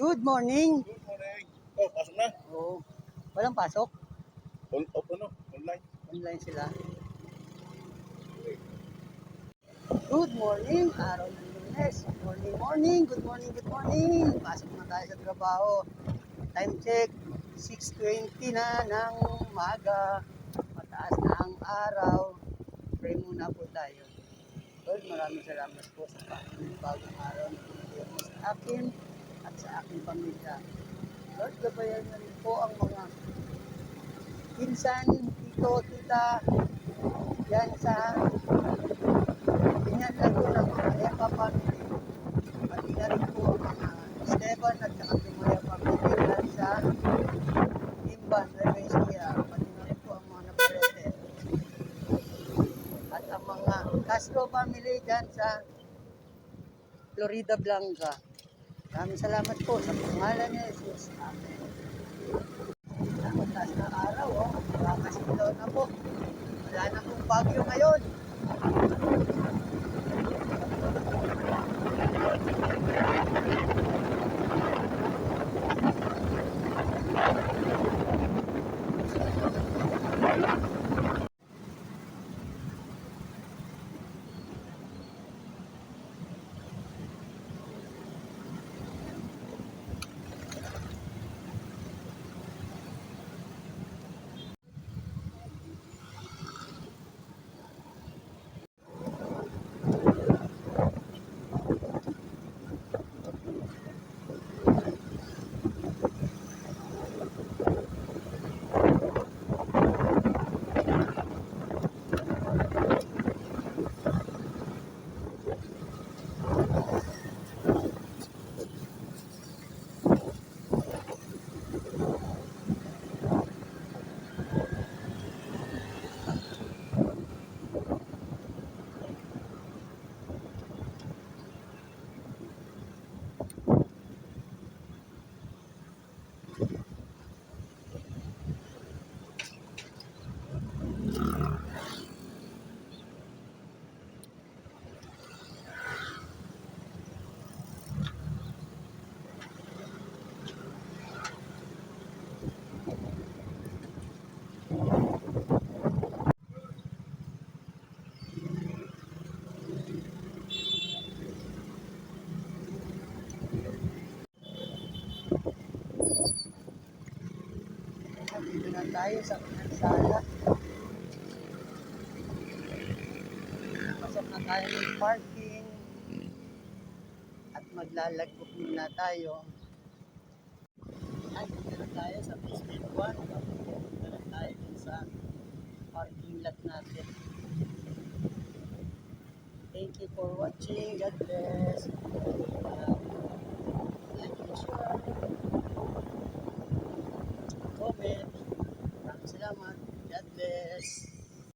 Good morning. Good morning. Oh, pasok na. Oo. Walang pasok. Online. Online sila. Good morning. Araw ng Lunes. Morning, morning. Good morning, good morning. Pasok na tayo sa trabaho. Time check. 6:20 na ng umaga. Mataas na ang araw. Pray muna po tayo. Lord, maraming salamat po sa bagong araw na pinigyan mo sa akin at sa aking pamilya. Lord, gabayan na rin po ang mga pinsan, tito, tita, yan sa Binyan Laguna, mga Epa family. Pati na rin po ang mga Esteban at saka Tumaya family yan sa Timban, Revesia. Pati na rin po ang mga Navarrete. At ang mga Castro family dyan sa Florida Blanca. Maraming salamat po sa pangalan ni Jesus. Amen. Mataas na araw, makakasilaw na po. Wala na pong bagyo ngayon. Dito na tayo sa Pinansala. Pasok na tayo ng parking at maglalagok muna tayo. Ay, dito na tayo sa basement 1. Dito na tayo sa parking lot natin. Thank you for watching. God bless.